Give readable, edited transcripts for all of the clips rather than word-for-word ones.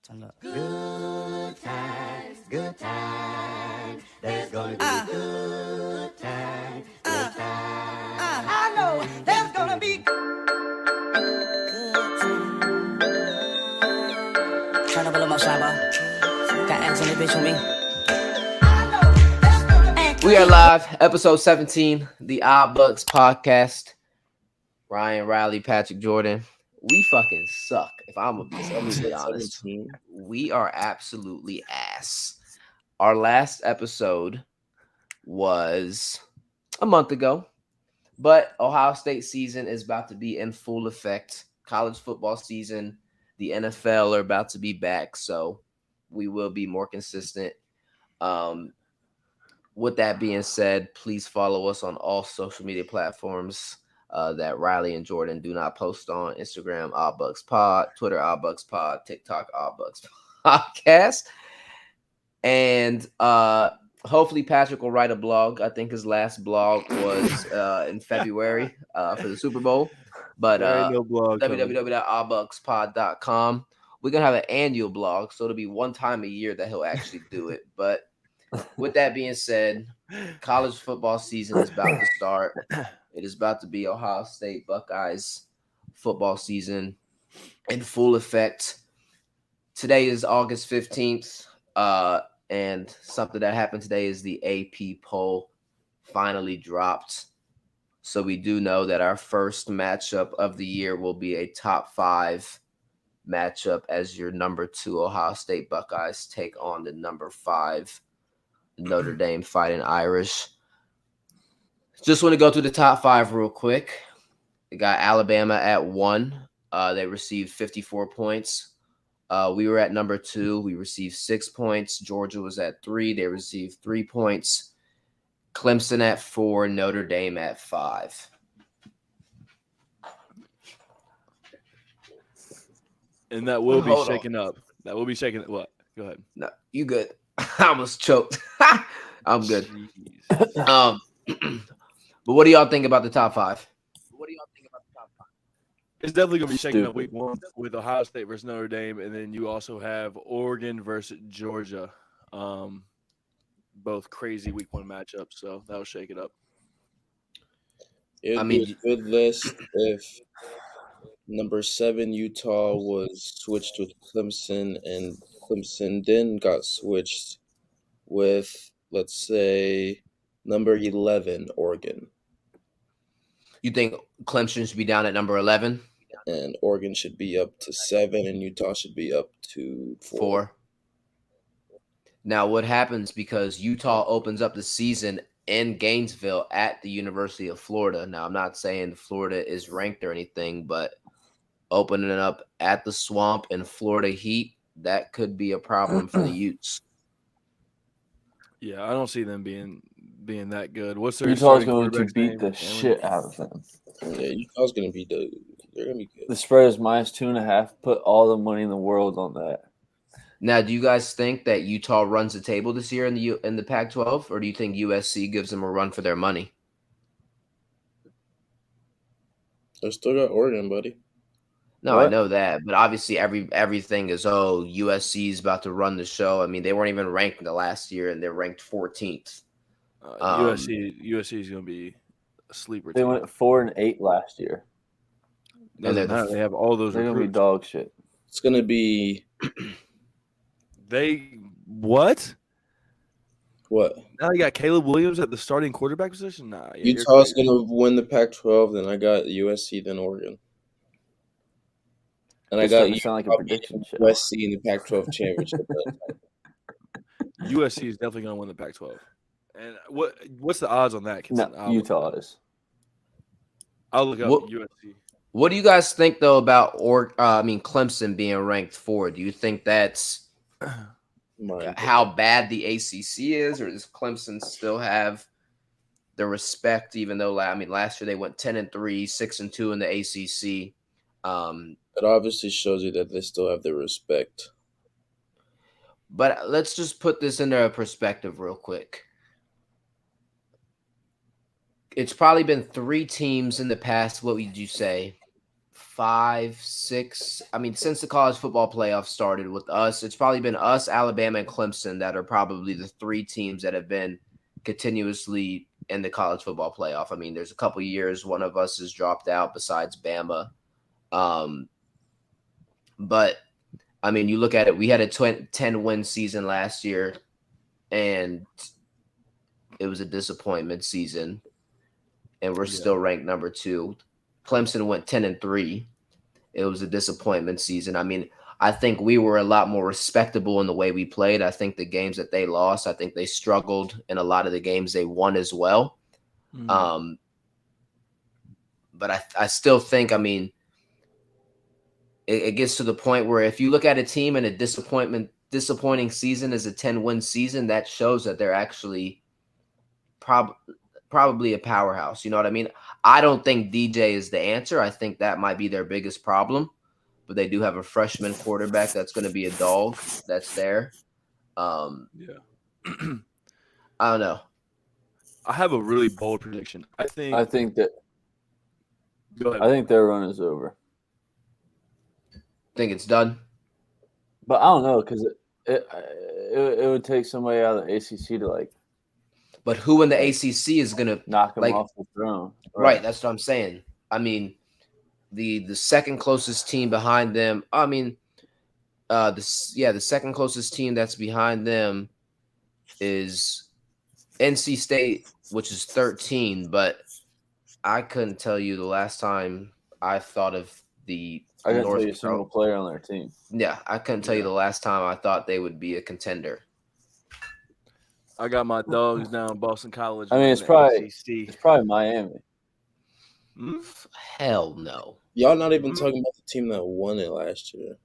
Turn up. Good times, good times. There's gonna be good times, good times. I know there's gonna be good times. Turn up a little more, Shabba. Got Allison in the bitch with me. We are live, episode 17, the Odd Bucks podcast. Ryan, Riley, Patrick, Jordan. We fucking suck. If I'm gonna be completely honest, we are absolutely ass. Our last episode was a month ago, but Ohio State season is about to be in full effect. College football season, the NFL are about to be back, so we will be more consistent. With that being said, please follow us on all social media platforms that Riley and Jordan do not post on: Instagram, Odd Bucks Pod, Twitter, Odd Bucks Pod, TikTok, Odd Bucks Podcast. And hopefully Patrick will write a blog. I think his last blog was in February for the Super Bowl. But There ain't no blog coming. www.oddbuckspod.com. We're going to have an annual blog, so it'll be one time a year that he'll actually do it. But with that being said, college football season is about to start. It is about to be Ohio State Buckeyes football season in full effect. Today is August 15th, and something that happened today is the AP poll finally dropped. So we do know that our first matchup of the year will be a top 5 matchup as your number 2 Ohio State Buckeyes take on the number 5 Notre Dame Fighting Irish. Just want to go through the top 5 real quick. We got Alabama at 1. They received 54 points. We were at number 2. We received 6 points. Georgia was at 3. They received 3 points. Clemson at 4. Notre Dame at 5. And that will be shaken up. That will be shaken. What? Go ahead. No, you good. I almost choked. I'm good. But what do y'all think about the top 5? It's definitely going to be shaken up week 1 with Ohio State versus Notre Dame, and then you also have Oregon versus Georgia. Both crazy week 1 matchups, so that'll shake it up. It would be a good list if number 7 Utah was switched with Clemson, and Clemson then got switched with, let's say, number 11 Oregon. You think Clemson should be down at number 11? And Oregon should be up to 7, and Utah should be up to 4. Now, what happens because Utah opens up the season in Gainesville at the University of Florida? Now, I'm not saying Florida is ranked or anything, but opening it up at the Swamp in Florida Heat, that could be a problem for the Utes. Yeah, I don't see them being that good. What's their Utah's going to beat the shit out of them. Yeah, Utah's going to be they're going to be good. The spread is -2.5. Put all the money in the world on that. Now, do you guys think that Utah runs the table this year in the Pac-12, or do you think USC gives them a run for their money? They still got Oregon, buddy. No, what? I know that, but obviously everything is USC is about to run the show. I mean, they weren't even ranked the last year, and they're ranked 14th. USC is going to be a sleeper. They went 4-8 last year. And they have all those. They're going to be dog shit. It's going to be. What? What? Now you got Caleb Williams at the starting quarterback position? Nah. Utah's going to win the Pac-12, then I got USC, then Oregon. And I got sound like a prediction show. USC in the Pac-12 championship. USC is definitely going to win the Pac-12. And what's the odds on that? No, Utah is. I'll look up USC. What do you guys think though about Clemson being ranked 4? Do you think that's how bad the ACC is, or does Clemson still have the respect? Even though last year they went 10-3, 6-2 in the ACC. It obviously shows you that they still have the respect. But let's just put this into perspective real quick. It's probably been 3 teams in the past, what would you say, 5, 6. I mean, since the college football playoff started with us, it's probably been us, Alabama, and Clemson that are probably the 3 teams that have been continuously in the college football playoff. I mean, there's a couple years one of us has dropped out besides Bama. But I mean, you look at it, we had a 10-win season last year, and it was a disappointment season, and we're still ranked number 2. Clemson went 10-3. It was a disappointment season. I mean, I think we were a lot more respectable in the way we played. I think the games that they lost, I think they struggled in a lot of the games they won as well. But I still think, I mean, it gets to the point where if you look at a team and a disappointing season is a 10-win season, that shows that they're actually probably a powerhouse. You know what I mean? I don't think DJ is the answer. I think that might be their biggest problem. But they do have a freshman quarterback that's going to be a dog that's there. I don't know. I have a really bold prediction. I think their run is over. Think it's done? But I don't know, because it would take somebody out of the ACC to like. But who in the ACC is going to knock them off the throne? Right, that's what I'm saying. I mean, the second closest team behind them. I mean, the second closest team that's behind them is NC State, which is 13. But I couldn't tell you the last time I thought of the. I couldn't tell you a single player on their team. Yeah, I couldn't tell you the last time I thought they would be a contender. I got my dogs down Boston College. I mean, it's probably Miami. Hell no. Y'all not even talking about the team that won it last year.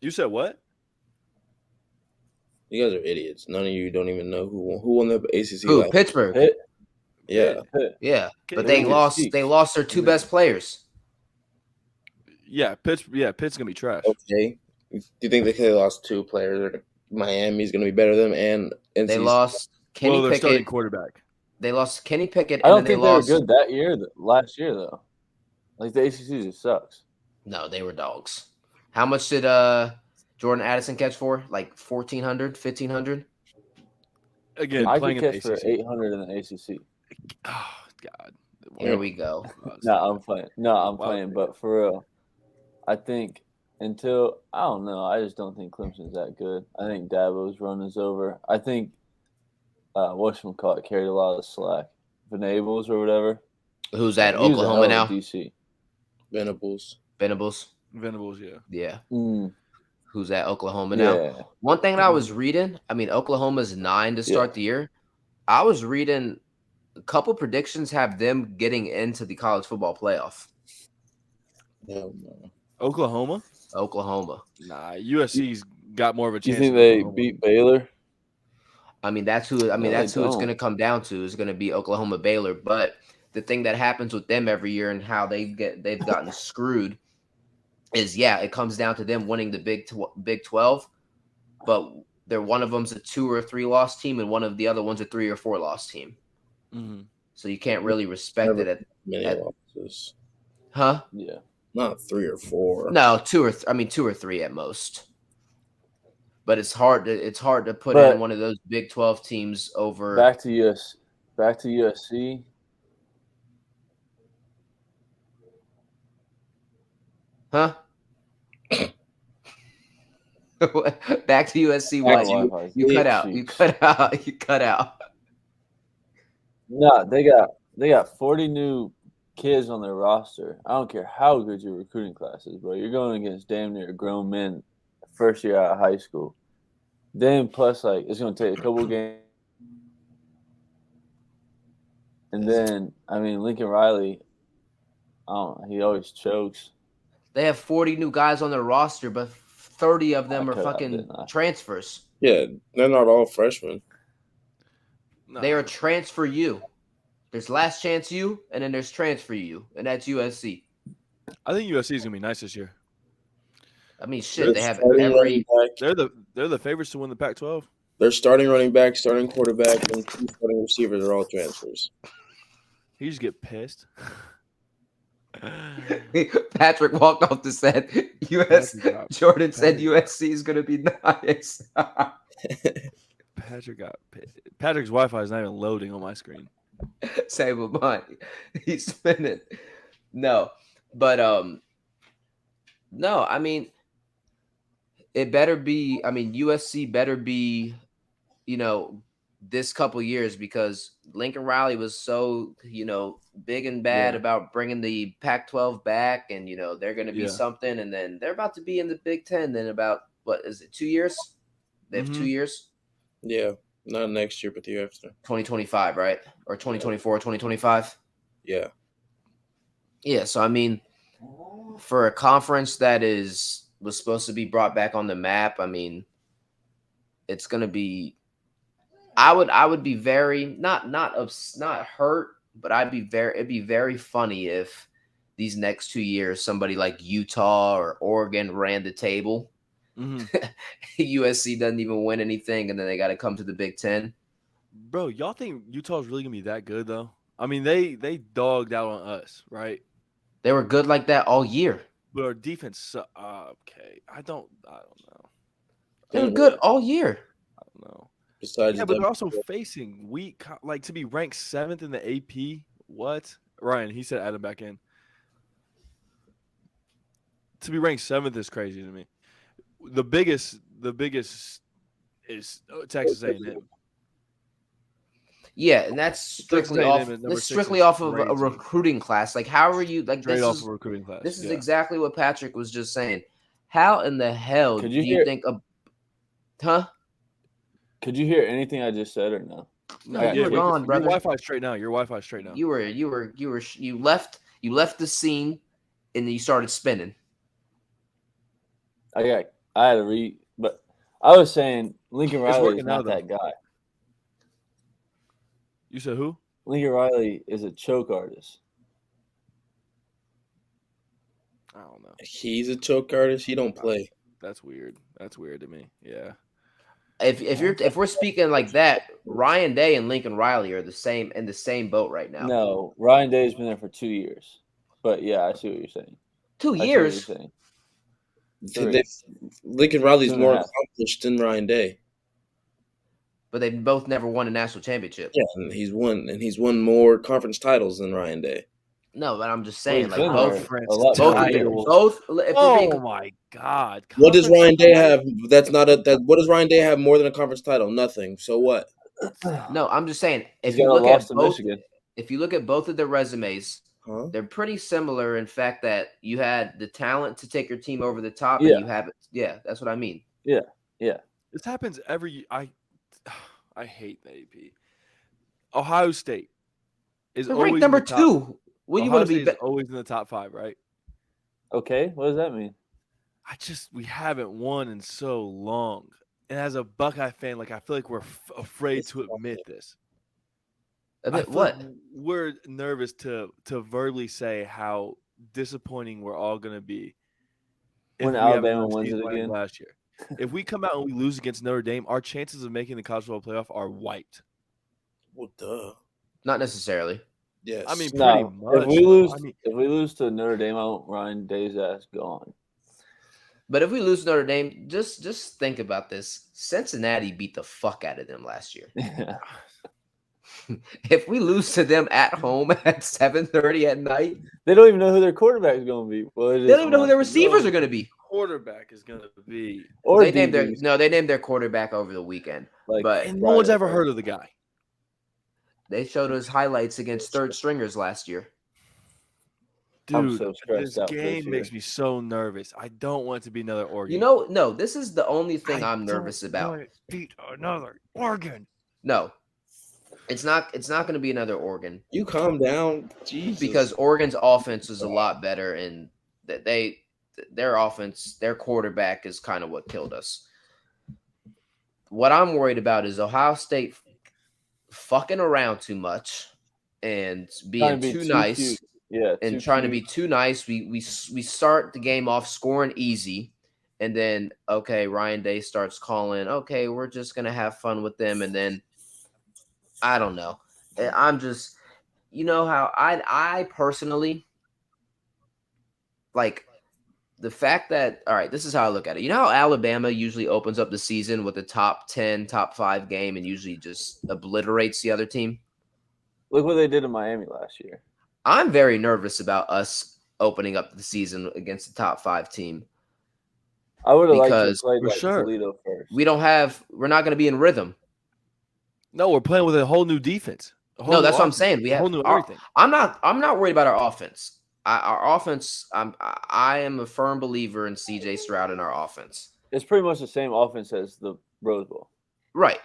You said what? You guys are idiots. None of you don't even know who won the ACC. Who? Pittsburgh. Pitt? Yeah. Yeah. But they lost their 2 best players. Yeah, Pitt's gonna be trash. Okay. Do you think they could have lost 2 players? Miami's going to be better than them, and NC they lost Kenny their Pickett. starting quarterback. They lost Kenny Pickett. I don't they think lost... they were good that year. Last year, though, like the ACC just sucks. No, they were dogs. How much did Jordan Addison catch for? Like 1,400, 1,500? Again, I playing could in catch the for 800 in the ACC. Oh God! Here we go. No, I'm playing. But for real, I think. I don't know. I just don't think Clemson's that good. I think Dabo's run is over. I think whatchamacallit carried a lot of the slack. Venables or whatever. Who's at Oklahoma now? DC. Venables, yeah. Yeah. Mm. Who's at Oklahoma now? Yeah. One thing that I was reading, I mean, Oklahoma's 9 to start the year. I was reading a couple predictions have them getting into the college football playoff. Hell no. Oklahoma. Nah, USC's got more of a chance. You think they beat Baylor? I mean, that's who it's going to come down to. Is going to be Oklahoma Baylor. But the thing that happens with them every year and how they've gotten screwed is it comes down to them winning the Big 12, but one of them's a 2 or 3 loss team and one of the other one's a 3 or 4 loss team. Mm-hmm. So you can't really respect it at losses. Huh? Yeah. Not 3 or 4. No, 2 or 3 at most. But it's hard to put in one of those Big 12 teams over. Back to USC. Huh? Back to USC. Why you cut out? You cut out. No, they got 40 new kids on their roster. I don't care how good your recruiting class is, bro. You're going against damn near grown men first year out of high school. Then plus, like, it's going to take a couple games. And then, I mean, Lincoln Riley, I don't know, he always chokes. They have 40 new guys on their roster, but 30 of them are fucking transfers. Yeah, they're not all freshmen. No. They are transfer U. There's last chance U, and then there's transfer U, and that's USC. I think USC is gonna be nice this year. I mean, shit, they have every. They're the favorites to win the Pac-12. Their starting running back, starting quarterback, and 2 starting receivers are all transfers. He just get pissed. Patrick walked off the set. Jordan said USC is going to be nice. Patrick got pissed. Patrick's Wi-Fi is not even loading on my screen. Same with mine. He's spinning. No, but no. I mean, it better be. I mean, USC better be. This couple years, because Lincoln Riley was so big and bad about bringing the Pac-12 back, and they're going to be something, and then they're about to be in the Big Ten. Then about what is it? 2 years? They have 2 years. Yeah, not next year, but the year after. 2025, right? Or 2024, 2025? Yeah. Yeah, so I mean, for a conference that was supposed to be brought back on the map, I mean, it's going to be I would be very not hurt, but it'd be very funny if these next 2 years somebody like Utah or Oregon ran the table. USC doesn't even win anything, and then they got to come to the Big Ten. Bro, y'all think Utah's really gonna be that good though? I mean, they dogged out on us, right? They were good like that all year. But our defense, okay, I don't know. They were good all year. I don't know. Besides, but they're also facing weak, like to be ranked 7th in the AP. What? Ryan, he said add him back in. To be ranked 7th is crazy to me. The biggest is Texas A&M. Yeah, and that's strictly off of a recruiting class. Like, how are you like straight off of a recruiting class? This is exactly what Patrick was just saying. How in the hell do you think of? Huh? Could you hear anything I just said or no? No, you were gone, brother. Your Wi-Fi straight now. You left the scene, and then you started spinning. I had to read, but I was saying Lincoln Riley is not that guy. You said who? Lincoln Riley is a choke artist. I don't know. He's a choke artist. He don't play. That's weird. That's weird to me. Yeah. If we're speaking like that, Ryan Day and Lincoln Riley are in the same boat right now. No, Ryan Day's been there for 2 years. But yeah, I see what you're saying. 2 years. Lincoln Riley's more accomplished than Ryan Day. But they both never won a national championship. Yeah, and he's won more conference titles than Ryan Day. No, but I'm just saying, like both. Oh my God! What does Ryan Day have? What does Ryan Day have more than a conference title? Nothing. So what? No, I'm just saying if you look at both of their resumes, they're pretty similar in fact that you had the talent to take your team over the top, and you have it. Yeah, that's what I mean. Yeah. This happens every year. I hate the AP. Ohio State is always ranked number 2. Well, you want to be always in the top 5, right? Okay, what does that mean? We haven't won in so long, and as a Buckeye fan, like I feel like we're afraid to admit this. Admit what? We're nervous to verbally say how disappointing we're all going to be when Alabama wins it again last year. If we come out and we lose against Notre Dame, our chances of making the college football playoff are wiped. Well, duh. Not necessarily. Yes. I mean, pretty much. If we lose to Notre Dame, I want Ryan Day's ass gone. But if we lose Notre Dame, just think about this. Cincinnati beat the fuck out of them last year. Yeah. If we lose to them at home at 7:30 at night, they don't even know who their quarterback is going to be. Well, they don't even know who their receivers are going to be. Quarterback is going to be. Or they named their quarterback over the weekend. And no one's ever heard of the guy. They showed us highlights against third stringers last year. Dude, this game makes me so nervous. I don't want it to be another Oregon. No, this is the only thing I'm nervous about. Beat another Oregon. No. It's not going to be another Oregon. You calm down. Jesus. Because Oregon's offense is a lot better, and their offense, their quarterback is kind of what killed us. What I'm worried about is Ohio State fucking around too much and being too nice. Yeah, and trying to be too nice. We start the game off scoring easy, and then Ryan Day starts calling. Okay, we're just gonna have fun with them, and then I don't know. you know how I personally like the fact that all right, this is how I look at it. You know how Alabama usually opens up the season with a top 10, top 5 game and usually just obliterates the other team? Look what they did in Miami last year. I'm very nervous about us opening up the season against the top 5 team. I would have liked to Because play like sure. Toledo first. we're not going to be in rhythm. No, we're playing with a whole new defense. No, that's what I'm saying. We a have whole new everything. I'm not worried about our offense. Our offense, I am a firm believer in CJ Stroud in our offense. It's pretty much the same offense as the Rose Bowl. Right.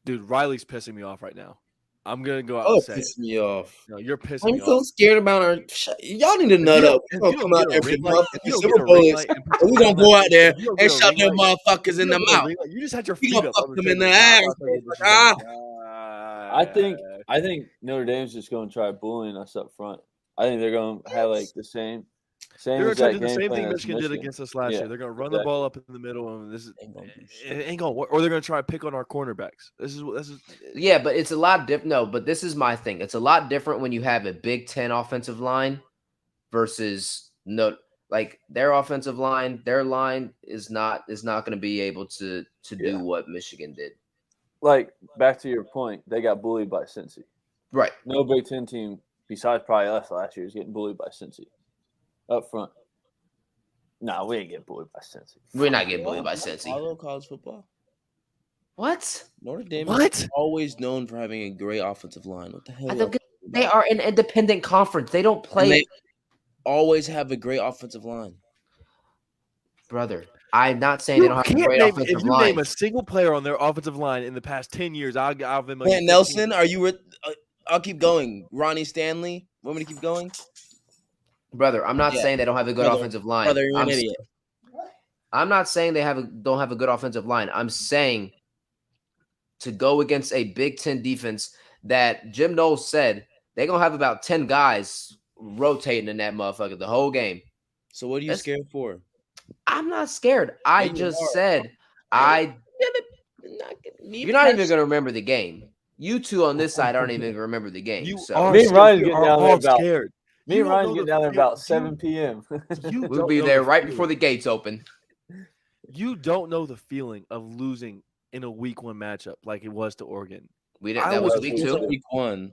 Dude, Riley's pissing me off right now. I'm gonna go out Oh, and say piss it. me off. No, you're pissing I'm me so off. scared about our. Y'all need to nut up. We're gonna come out there with motherfucking Super Bowls. We're gonna go out there and shut them motherfuckers in the mouth. You just had your We feet gonna up. fuck on them in the table. ass. I think Notre Dame's just going to try bullying us up front. I think they're going to have like the same They're going to try to do the same thing as Michigan did against us last Yeah, year. They're going to run the exactly. ball up in the middle, and this is Ain't gonna do shit. it ain't going to work. Or they're going to try to pick on our cornerbacks. This is Yeah, but it's a lot different. No, but this is my thing. It's a lot different when you have a Big Ten offensive line versus no, like their offensive line. Their line is not going to be able to do what Michigan did. Like back to your point, they got bullied by Cincy. Right. No Big Ten team besides probably us last year is getting bullied by Cincy up front. No, we ain't getting bullied by Cincy. We're not getting bullied by Cincy. Follow college football. What? Notre Dame What? is always known for having a great offensive line. What the hell? I think they are an independent conference. They don't play. And they always have a great offensive line. Brother, I'm not saying they don't have a great offensive if you line. name a single player on their offensive line in the past 10 years, I'll give them Grant Nelson, are you? I'll keep going. Ronnie Stanley. Want me to keep going? Brother, I'm not saying they don't have a good offensive line. Brother, you're an idiot. I'm not saying they don't have a good offensive line. I'm saying to go against a Big Ten defense that Jim Knowles said they're gonna have about 10 guys rotating in that motherfucker the whole game. So what are you scared for? I'm not scared. I just said you're not even gonna remember the game. You two on this side aren't even gonna remember the game. You so are Me and Ryan's getting are down there all about scared. Me and Ryan's getting down there about 7 p.m. we'll be there right before the gates open. You don't know the feeling of losing in a week 1 matchup like it was to Oregon. That was week 2. Week 1.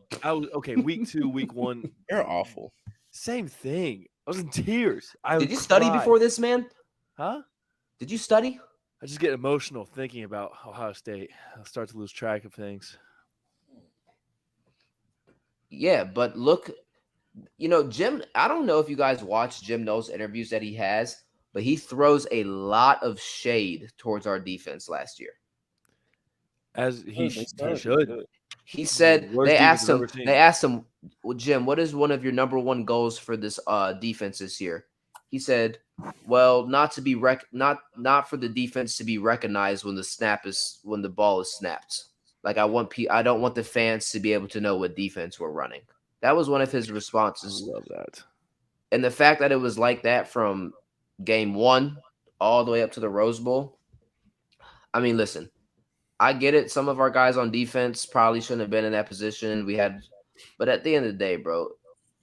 Week 2, week 1. You're awful. Same thing. I was in tears. Did you study before this, man? Huh? Did you study? I just get emotional thinking about Ohio State. I'll start to lose track of things. Yeah, but look, Jim, I don't know if you guys watch Jim Knowles interviews that he has, but he throws a lot of shade towards our defense last year. As he should. He said Worst they defense asked him, well, Jim, what is one of your number one goals for this defense this year? He said, well, not to be not for the defense to be recognized when the ball is snapped. Like I don't want the fans to be able to know what defense we're running. That was one of his responses. I love that. And the fact that it was like that from game 1 all the way up to the Rose Bowl. I mean, listen, I get it. Some of our guys on defense probably shouldn't have been in that position. But at the end of the day, bro,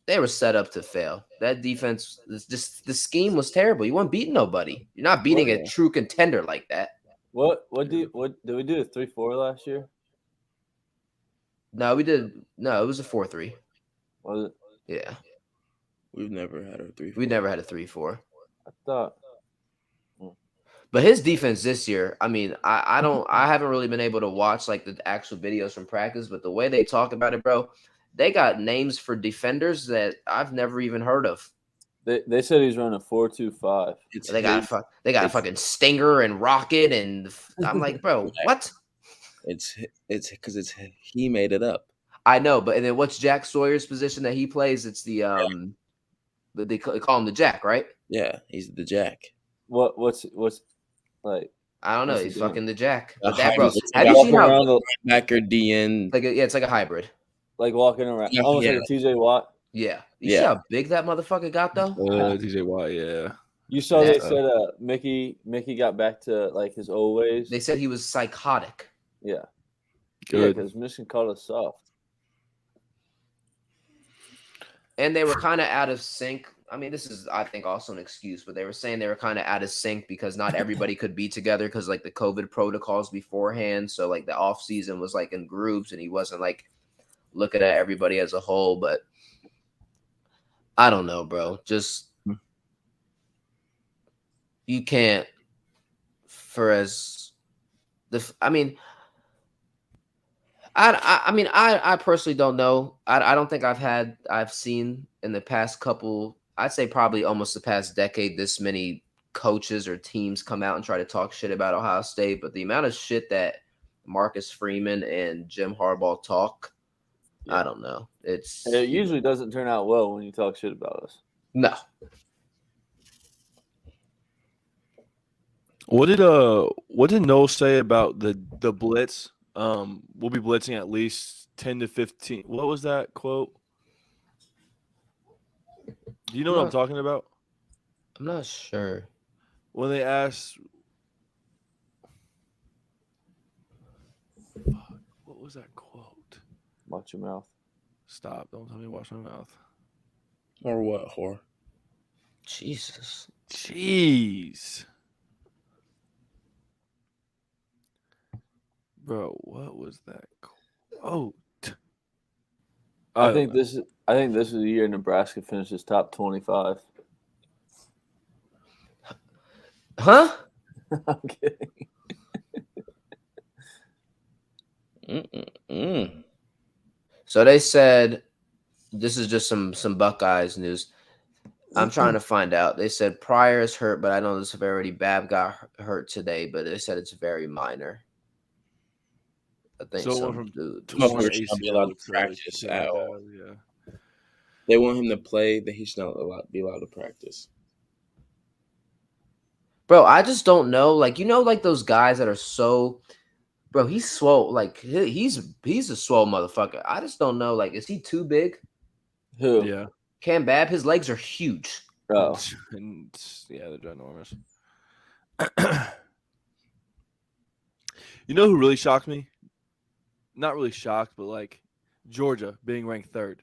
they were set up to fail. That defense, the scheme was terrible. You weren't beating nobody. You're not beating a true contender like that. What did we do a 3-4 last year? No, we did. No, it was a 4-3. Was it? Yeah. We've never had a 3-4. We never had a 3-4. I thought. But his defense this year, I mean, I haven't really been able to watch like the actual videos from practice, but the way they talk about it, bro, they got names for defenders that I've never even heard of. They said he's running 4-2-5. They got a fucking Stinger and Rocket, and I'm like, bro, what? It's because he made it up. I know, but and then what's Jack Sawyer's position that he plays? It's the they call him the Jack, right? Yeah, he's the Jack. What's like? I don't know. What's He's he doing? fucking the Jack. A But that, bro, hybrid. have you seen how Backer DN? it's like a hybrid. Like walking around, almost like a TJ Watt. Yeah. You see how big that motherfucker got though? TJ Watt, yeah. You saw they said Mickey got back to like his old ways. They said he was psychotic. Yeah. Good. Because Michigan called us soft. And they were kind of out of sync. I mean, this is, I think, also an excuse, but they were saying they were kind of out of sync because not everybody could be together because, like, the COVID protocols beforehand. So, like, the off season was, like, in groups, and he wasn't, like, looking at everybody as a whole. But I don't know, bro. Just you can't I mean, I personally don't know. I don't think I've seen in the past couple, I'd say probably almost the past decade, this many coaches or teams come out and try to talk shit about Ohio State. But the amount of shit that Marcus Freeman and Jim Harbaugh talk, I don't know. It usually doesn't turn out well when you talk shit about us. No. What did Noel say about the blitz? We'll be blitzing at least 10 to 15. What was that quote? Do you know what I'm talking about? I'm not sure. When they asked, what was that quote? Watch your mouth. Stop. Don't tell me to watch my mouth. Or what, whore? Jesus. Jeez. Bro, what was that quote? I think this is the year Nebraska finishes top 25. Huh? I'm kidding. So they said, this is just some Buckeyes news. I'm trying to find out. They said Pryor is hurt, but I know the severity. Bab got hurt today, but they said it's very minor. I think so some from dude. He should not be allowed to practice at all. Yeah. They want him to play, that he should not be allowed to practice. Bro, I just don't know. Like, like those guys that are so, bro, he's swole. Like, he's a swole motherfucker. I just don't know. Like, is he too big? Who? Yeah. Cam Bab, his legs are huge. Oh. Yeah, they're ginormous. You know who really shocked me? Not really shocked, but like Georgia being ranked third.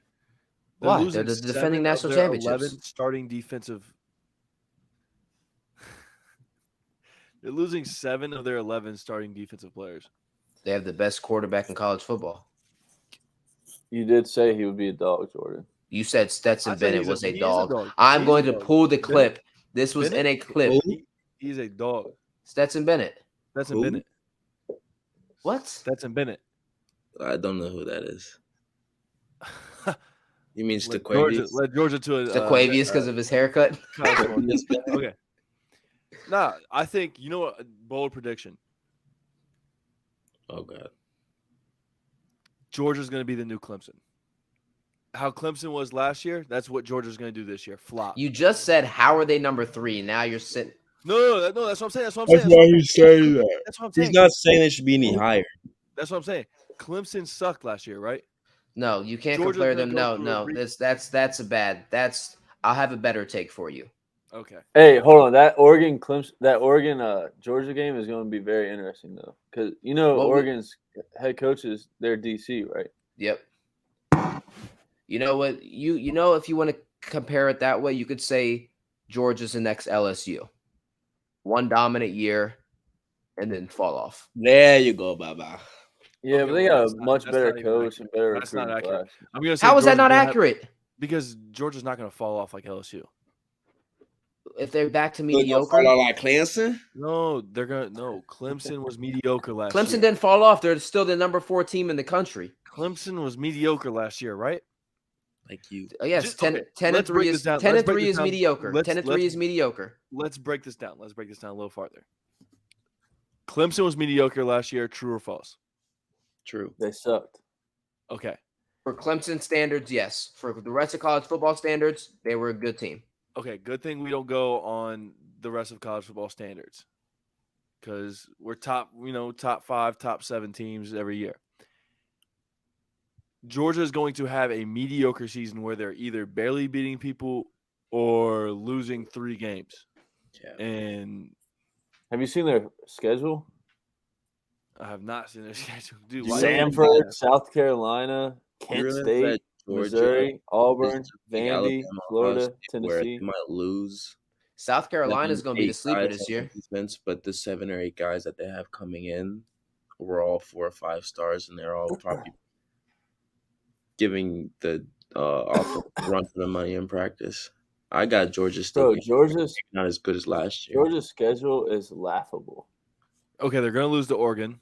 Why? They're the defending national championships. 11 starting defensive. They're losing 7 of their 11 starting defensive players. They have the best quarterback in college football. You did say he would be a dog, Jordan. You said Stetson Bennett was a dog. I'm going to pull the clip. This was in a clip. He's a dog. Stetson Bennett. Stetson Bennett. What? Stetson Bennett. I don't know who that is. You mean Stequavius? Let Georgia to a Stequavius because of his haircut. Okay. Nah, I think what, bold prediction. Oh God. Georgia's going to be the new Clemson. How Clemson was last year, that's what Georgia's going to do this year. Flop. You just said, how are they number 3? Now you're sitting. No, that's what I'm saying. That's why he's saying that. That's what I'm saying. He's not saying they should be any higher. That's what I'm saying. Clemson sucked last year, right? No, you can't compare them. No. That's a bad. I'll have a better take for you. Okay. Hey, hold on. That Oregon Georgia game is going to be very interesting though, because Oregon's head coach is their DC, right? Yep. You know what? If you want to compare it that way, you could say Georgia's the next LSU. One dominant year, and then fall off. There you go, Baba. Yeah, but they got a much better coach and better. That's not accurate. Class. I'm gonna say how is that not accurate? Because Georgia's not going to fall off like LSU. If they're back to They're mediocre, fall out like Clemson. No, Clemson was mediocre last year. Clemson didn't fall off. They're still the number 4 team in the country. Clemson was mediocre last year, right? Like you. Yes, 10 and 3 is mediocre. 10 and 3 is mediocre. Let's break this down. Let's break this down a little farther. Clemson was mediocre last year. True or false? True. They sucked. Okay. For Clemson standards, yes. For the rest of college football standards, they were a good team. Okay, good thing we don't go on the rest of college football standards because we're top 5, top 7 teams every year. Georgia is going to have a mediocre season where they're either barely beating people or losing 3 games. Yeah. And have you seen their schedule? I have not seen their schedule. Dude, Samford, South Carolina, Kent State. Missouri, Auburn, Mississippi, Vandy, Alabama, Florida, Ohio State, where Tennessee. they might lose. South Carolina is 7, going to be the 8 sleeper guys this on year. defense, but the 7 or 8 guys that they have coming in were all 4 or 5 stars, and they're all probably giving the offense run for the money in practice. I got Georgia still Bro, Georgia's not as good as last year. schedule is laughable. Okay, they're going to lose to Oregon.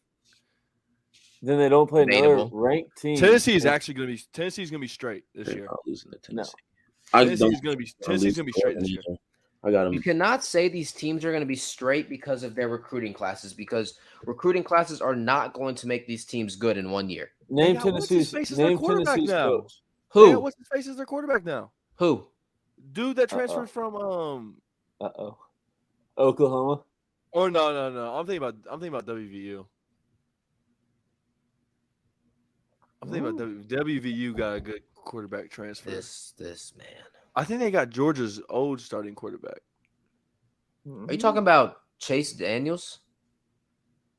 Then they don't play another Debatable. ranked team. Tennessee's going to be straight this They're year. not losing to No. Tennessee. Tennessee's going to be straight this year. I got them. You cannot say these teams are going to be straight because of their recruiting classes, because recruiting classes are not going to make these teams good in 1 year. Name got what's-his-face Tennessee's as their name quarterback Tennessee's now. coach. Who? What's his face is their quarterback now? Who? Dude that transferred from Oklahoma. or no. I'm thinking about WVU. I'm thinking about WVU got a good quarterback transfer. This man. I think they got Georgia's old starting quarterback. Are you talking about Chase Daniels?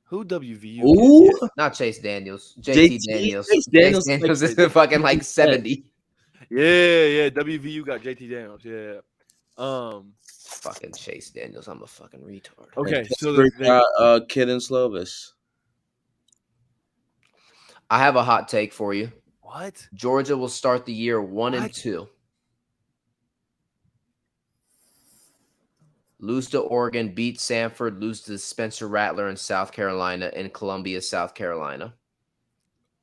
Who WVU? Ooh, Not Chase Daniels. JT Daniels. Chase Daniels Daniels is fucking like 70. Yeah. WVU got JT Daniels. Yeah. Fucking Chase Daniels. I'm a fucking retard. Okay, so Pittsburgh got Kid and Slovis. I have a hot take for you. what? Georgia will start the year 1-2. What? Lose to Oregon, beat Samford, lose to Spencer Rattler in South Carolina, and Columbia, South Carolina.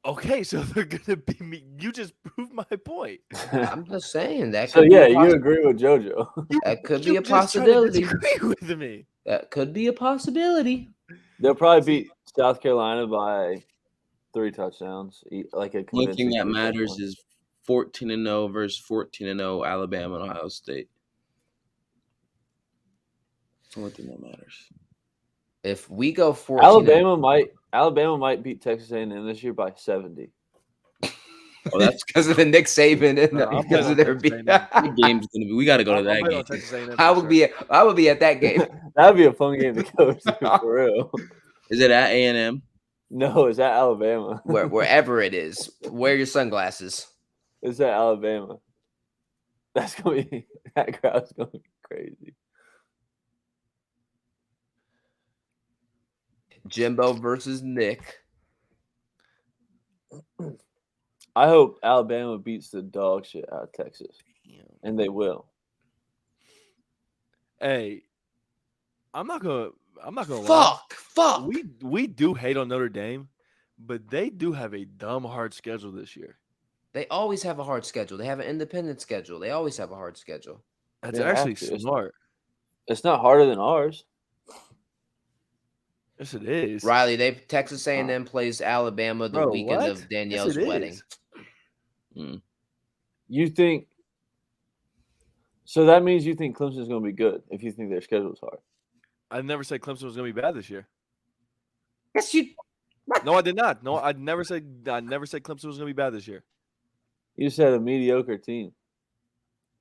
Okay, so they're gonna be me. You just proved my point. I'm just saying that. So Could be yeah, a you agree with JoJo. that could You be a just tried to possibility. disagree with me. That could be a possibility. They'll probably beat South Carolina by 3 touchdowns. Like a Only thing convincing that 3 matters touchdowns. is 14-0 versus 14-0 Alabama and Ohio State. That's the only thing that matters. If we go 14, Alabama might beat Texas A&M this year by 70. Oh, that's because of the Nick Saban and I'm because of betting their on beat. Texas A&M. the game's gonna be. We got to go to I'm that betting on game. Texas A&M I for would sure. I would be at that game. That'd be a fun game to go to, for real. Is it at A&M? No, it's at Alabama. Wherever it is. Wear your sunglasses. It's at Alabama. That crowd's gonna be crazy. Jimbo versus Nick. I hope Alabama beats the dog shit out of Texas, and they will. Hey, I'm not gonna lie. Fuck. We do hate on Notre Dame, but they do have a dumb hard schedule this year. They always have a hard schedule. They have an independent schedule. They always have a hard schedule. That's They have actually to. smart. It's not harder than ours. Yes, it is. Riley, Texas A&M plays Alabama the Bro, weekend what? of Danielle's Yes, it wedding. is. You think? So that means you think Clemson's going to be good if you think their schedule's hard. I never said Clemson was going to be bad this year. Yes, you. No, I did not. No, I never said Clemson was going to be bad this year. You said a mediocre team.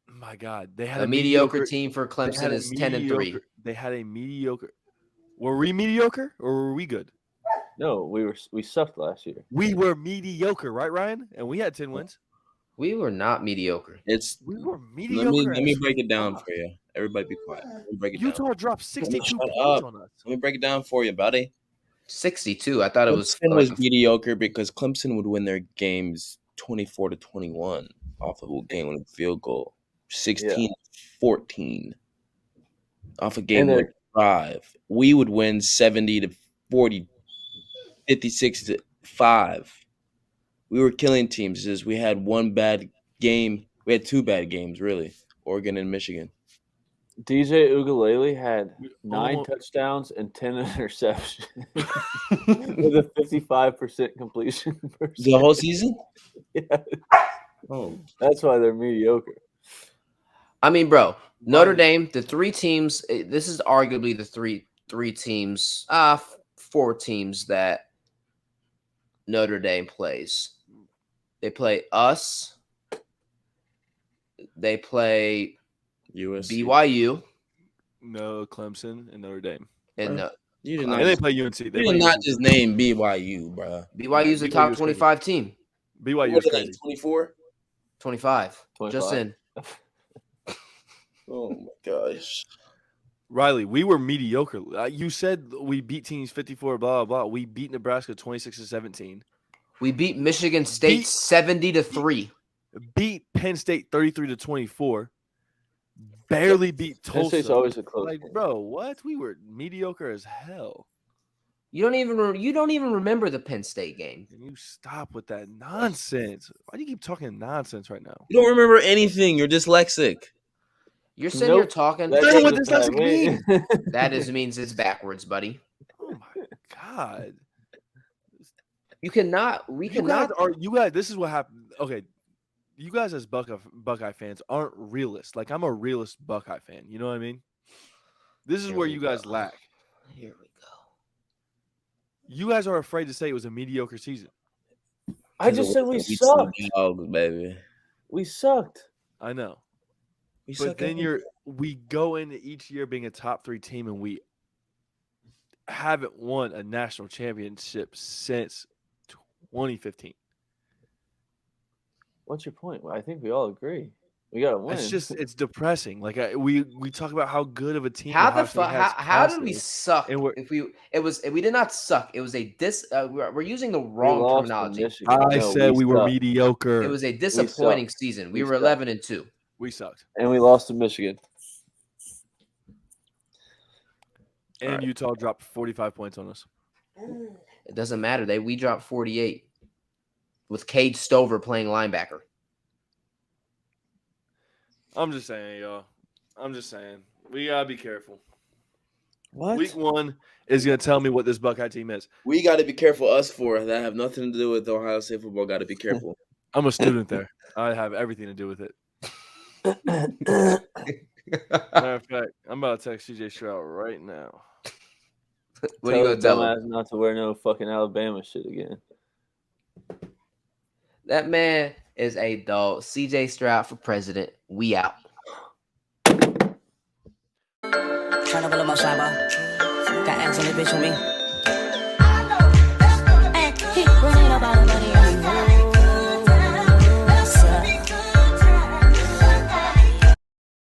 My God, they had A mediocre team for Clemson is 10-3. They had a mediocre. Were we mediocre or were we good? No, we sucked last year. We were mediocre, right, Ryan? And we had 10 wins. We were not mediocre. We were mediocre. Let me break it down for you. Everybody be quiet. Let me break it down. Utah dropped 62 Shut points up. on us. Let me break it down for you, buddy. 62. I thought it was. Clemson was mediocre because Clemson would win their games 24-21 off of a game-winning field goal, 16-14 off a game-winning drive. We would win 70-40, 56-5. We were killing teams. Just we had one bad game. We had 2 bad games, really. Oregon and Michigan. DJ Ugalele had 9 touchdowns and 10 interceptions with a 55% completion percentage. The whole season? Yeah. Oh, That's why they're mediocre. I mean, bro, Notre Dame, the 3 teams. This is arguably the three teams, 4 teams that Notre Dame plays. They play us. They play USC. BYU. No, Clemson and Notre Dame. And You did And not, they play UNC. you did not just name BYU, bro. BYU's a top 25 team. BYU What is are they, crazy. 24? 25. 25. Just in. Oh my gosh. Riley, we were mediocre. You said we beat teams 54, blah, blah, blah. We beat Nebraska 26-17. We beat Michigan State 70-3. Beat Penn State 33-24. Barely beat Penn State's Tulsa. always a close Like, game. bro, what? We were mediocre as hell. You don't even remember the Penn State game. Can you stop with that nonsense? Why do you keep talking nonsense right now? You don't remember anything. You're dyslexic. You're sitting here Nope. talking. That I know what doesn't dyslexic means. That means it's backwards, buddy. Oh my god! We cannot. You guys. This is what happened. Okay, you guys as Buckeye fans aren't realists. Like I'm a realist Buckeye fan. You know what I mean? This is Here where we you guys go. lack. Here we go. You guys are afraid to say it was a mediocre season. I just said we beat sucked. some dogs, baby. We sucked. I know, We but suck then every- we go into each year being a top 3 team, and we haven't won a national championship since 2015. What's your point? I think we all agree. We got to win. It's depressing. Like we talk about how good of a team. How and the she fuck? has How did we constantly- suck? and we're- We did not suck. It was a we're using the We wrong lost to terminology. Michigan. I No, said we were sucked. mediocre. It was a disappointing sucked. season. We We were sucked. 11-2. We sucked. And we lost to Michigan. And Alright. Utah dropped 45 points on us. It doesn't matter. We dropped 48 with Cade Stover playing linebacker. I'm just saying, y'all. I'm just saying. We gotta be careful. What? Week 1 is gonna tell me what this Buckeye team is. We got to be careful. Us four that have nothing to do with Ohio State football. Got to be careful. I'm a student there. I have everything to do with it. Matter of fact, I'm about to text CJ Stroud right now. What are you gonna his tell him? dumbass not to wear no fucking Alabama shit again. That man is a dog. CJ Stroud for president. We out. Tryna roll up my shine, bro. Got Allison and Jordan Orr.